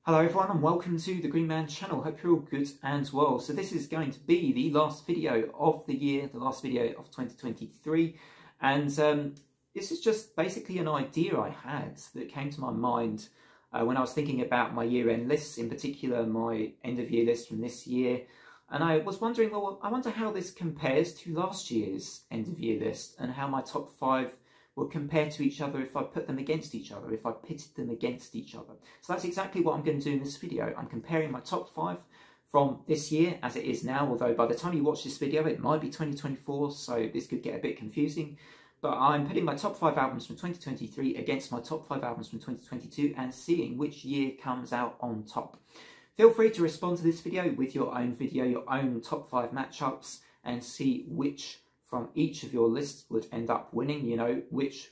Hello everyone and welcome to the Green Man channel. Hope you're all good and well. So this is going to be the last video of the year, the last video of 2023. And this is just basically an idea I had that came to my mind when I was thinking about my year-end lists, in particular my end-of-year list from this year. And I was wondering, well, I wonder how this compares to last year's end-of-year list and how my top 5 will compare to each other if I put them against each other, if I pitted them against each other. So that's exactly what I'm going to do in this video. I'm comparing my top 5 from this year as it is now, although by the time you watch this video it might be 2024, so this could get a bit confusing. But I'm putting my top 5 albums from 2023 against my top 5 albums from 2022 and seeing which year comes out on top. Feel free to respond to this video with your own video, your own top 5 matchups, and see which from each of your lists would end up winning, you know, which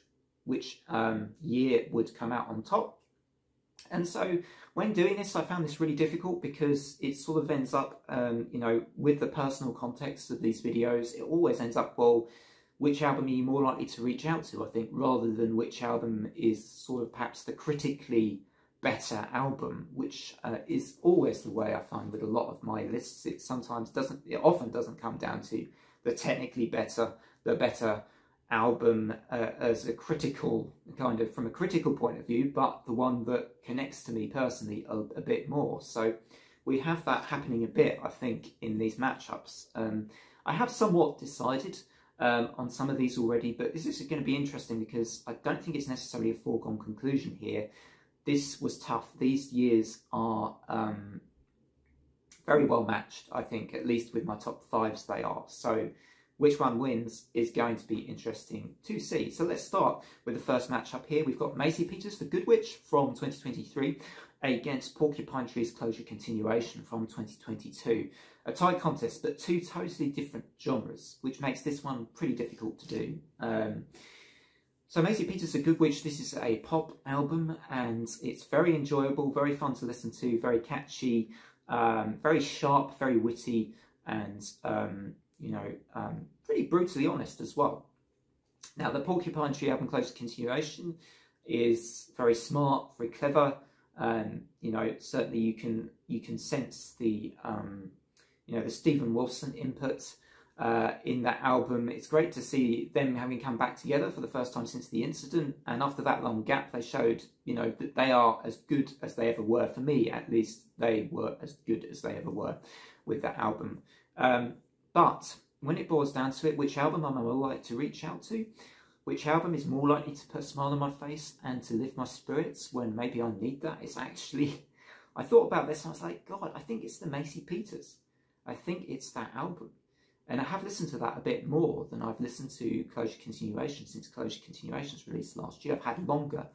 year would come out on top. And so when doing this, I found this really difficult because it sort of ends up, you know, with the personal context of these videos, it always ends up, well, which album are you more likely to reach out to, I think, rather than which album is sort of perhaps the critically better album, which is always the way I find with a lot of my lists. It often doesn't come down to the technically better, the better album as a critical kind of, from a critical point of view, but the one that connects to me personally a bit more. So we have that happening a bit, I think, in these matchups. I have somewhat decided on some of these already, but this is going to be interesting because I don't think it's necessarily a foregone conclusion here. This was tough. These years are very well matched, I think, at least with my top 5s they are. So which one wins is going to be interesting to see. So let's start with the first matchup here. We've got Macy Peters for Good Witch from 2023 against Porcupine Trees Closure Continuation from 2022. A tight contest, but two totally different genres, which makes this one pretty difficult to do. So Macy Peters for Good Witch, this is a pop album and it's very enjoyable, very fun to listen to, very catchy, very sharp, very witty, and you know, pretty brutally honest as well. Now the Porcupine Tree album Closure Continuation is very smart, very clever, and you know, certainly you can sense the you know, the Stephen Wilson input in that album. It's great to see them having come back together for the first time since the incident, and after that long gap they showed, you know, that they are as good as they ever were. For me at least, they were as good as they ever were with that album. But when it boils down to it, which album am I more likely to reach out to? Which album is more likely to put a smile on my face and to lift my spirits when maybe I need that? It's actually, I thought about this and I was like, God, I think it's the Macy Peters. I think it's that album. And I have listened to that a bit more than I've listened to Closure Continuation since Closure Continuation's released last year. I've had longer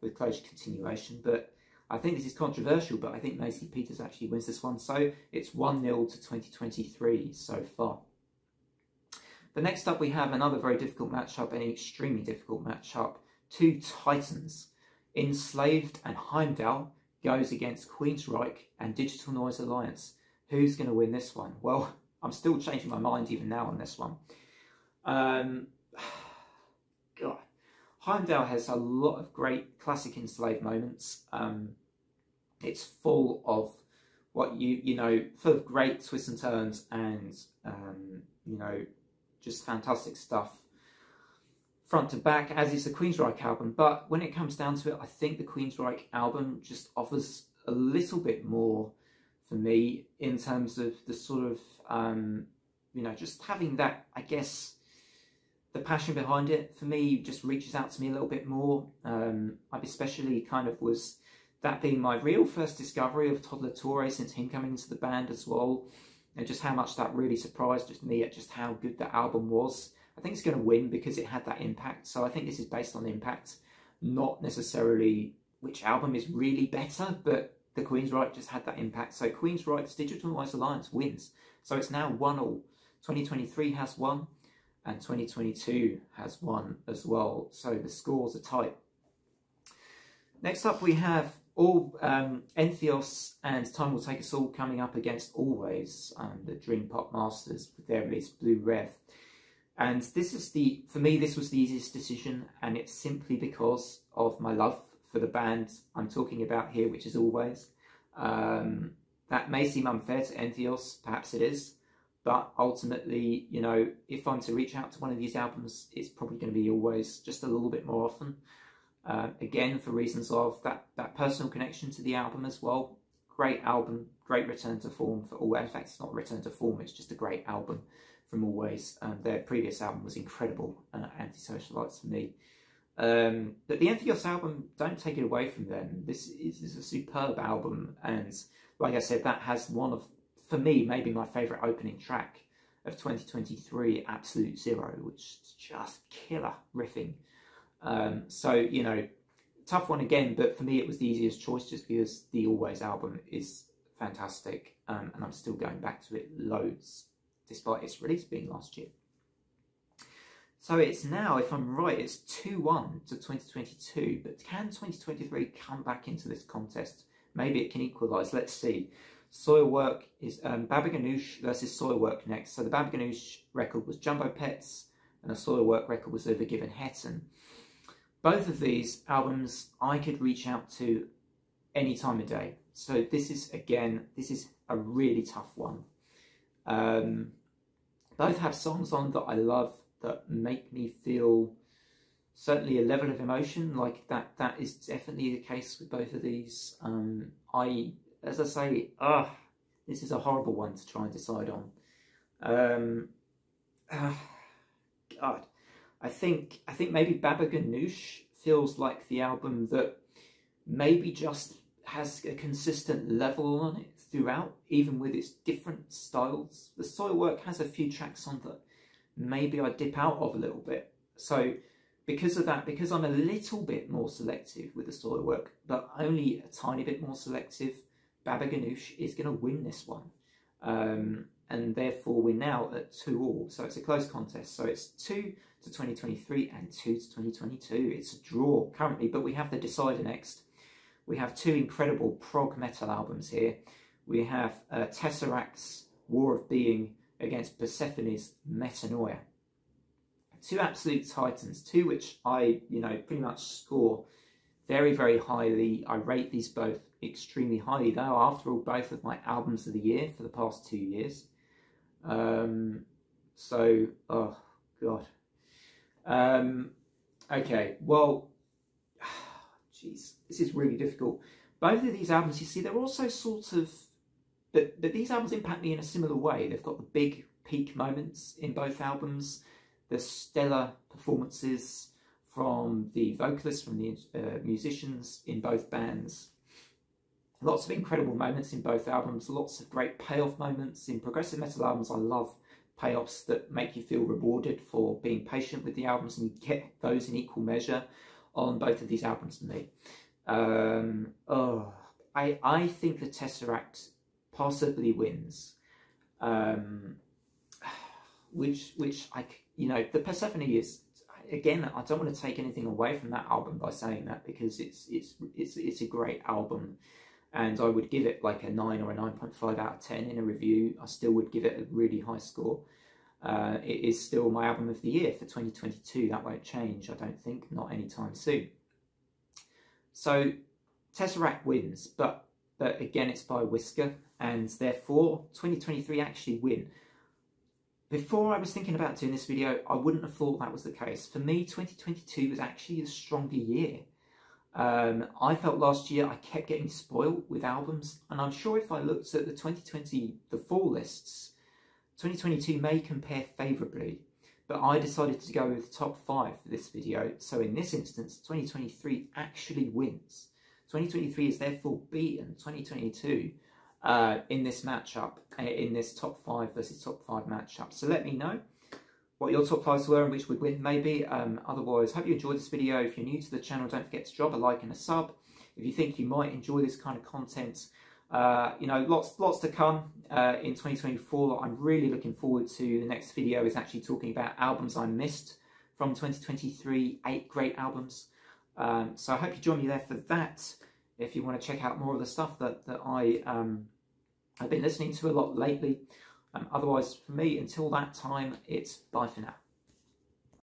with Closure Continuation, but I think this is controversial, but I think Macy Peters actually wins this one. So it's 1-0 to 2023 so far. But next up we have another very difficult matchup, an extremely difficult matchup. Two titans, Enslaved and Heimdall, goes against Queensryche and Digital Noise Alliance. Who's going to win this one? Well, I'm still changing my mind even now on this one. God. Heimdall has a lot of great classic Enslaved moments. It's full of what you know, full of great twists and turns and, you know, just fantastic stuff front to back, as is the Queensryche album. But when it comes down to it, I think the Queensryche album just offers a little bit more for me in terms of the sort of, you know, just having that, I guess, the passion behind it for me just reaches out to me a little bit more. I've especially kind of was, that being my real first discovery of Toddler Torre since him coming into the band as well, and just how much that really surprised me at just how good that album was. I think it's going to win because it had that impact. So I think this is based on impact, not necessarily which album is really better, but the Queensryche just had that impact. So Queensryche's Digital Noise Alliance wins. So it's now 1-1. 2023 has won and 2022 has won as well. So the scores are tight. Next up we have Entheos and Time Will Take Us All coming up against Always, the Dream Pop Masters with their release Blue Rev. And this is for me, this was the easiest decision, and it's simply because of my love for the band I'm talking about here, which is Always. That may seem unfair to Entheos, perhaps it is, but ultimately, you know, if I'm to reach out to one of these albums, it's probably going to be Always, just a little bit more often. Again, for reasons of that personal connection to the album as well. Great album, great return to form for Always. In fact, it's not a return to form, it's just a great album from Always. Their previous album was incredible, Antisocialites for me. But the Entheos album, don't take it away from them. This is a superb album, and like I said, that has one of, for me, maybe my favourite opening track of 2023, Absolute Zero, which is just killer riffing. So, you know, tough one again, but for me it was the easiest choice just because the Always album is fantastic, and I'm still going back to it loads, despite its release being last year. So it's now, if I'm right, it's 2-1 to 2022, but can 2023 come back into this contest? Maybe it can equalise, let's see. Soilwork is Baba Ganoush versus Soilwork next. So the Baba Ganoush record was Jumbo Pets, and the Soilwork record was Overgiven Hetten. Both of these albums I could reach out to any time of day. So this is, again, this is a really tough one. Both have songs on that I love, that make me feel certainly a level of emotion, like that is definitely the case with both of these. As I say, this is a horrible one to try and decide on. God, I think maybe Baba Ganoush feels like the album that maybe just has a consistent level on it throughout, even with its different styles. The Soilwork has a few tracks on that maybe I dip out of a little bit. So because of that, because I'm a little bit more selective with the Soilwork, but only a tiny bit more selective, Baba Ganoush is going to win this one. And therefore we're now at 2-2. So it's a close contest. So it's 2 to 2023 and 2 to 2022. It's a draw currently, but we have the decider next. We have two incredible prog metal albums here. We have Tesseract's War of Being against Persephone's Metanoia. Two absolute titans, two which I, you know, pretty much score very, very highly. I rate these both extremely highly. They are, after all, both of my albums of the year for the past 2 years. So, oh, God. Okay, well, jeez, this is really difficult. Both of these albums, you see, they're also sort of, but these albums impact me in a similar way. They've got the big peak moments in both albums, the stellar performances from the vocalists, from the musicians in both bands. Lots of incredible moments in both albums, lots of great payoff moments. In progressive metal albums, I love payoffs that make you feel rewarded for being patient with the albums, and you get those in equal measure on both of these albums for me. I think the Tesseract possibly wins, which I, you know, the Persephone is, again, I don't want to take anything away from that album by saying that, because it's a great album, and I would give it like a 9 or a 9.5 out of 10 in a review. I still would give it a really high score. It is still my album of the year for 2022. That won't change, I don't think, not anytime soon. So Tesseract wins, but again, it's by a whisker, and therefore 2023 actually win. Before I was thinking about doing this video, I wouldn't have thought that was the case. For me, 2022 was actually a stronger year. I felt last year I kept getting spoiled with albums, and I'm sure if I looked at the fall lists, 2022 may compare favourably, but I decided to go with the top 5 for this video. So in this instance, 2023 actually wins. 2023 is therefore beaten 2022 in this matchup, in this top 5 versus top 5 matchup. So let me know what your top 5s were and which would win, maybe. Otherwise, hope you enjoyed this video. If you're new to the channel, don't forget to drop a like and a sub. If you think you might enjoy this kind of content, you know, lots to come in 2024. I'm really looking forward to. The next video is actually talking about albums I missed from 2023, 8 great albums. So I hope you join me there for that, if you want to check out more of the stuff that I've been listening to a lot lately. Otherwise, for me, until that time, it's bye for now.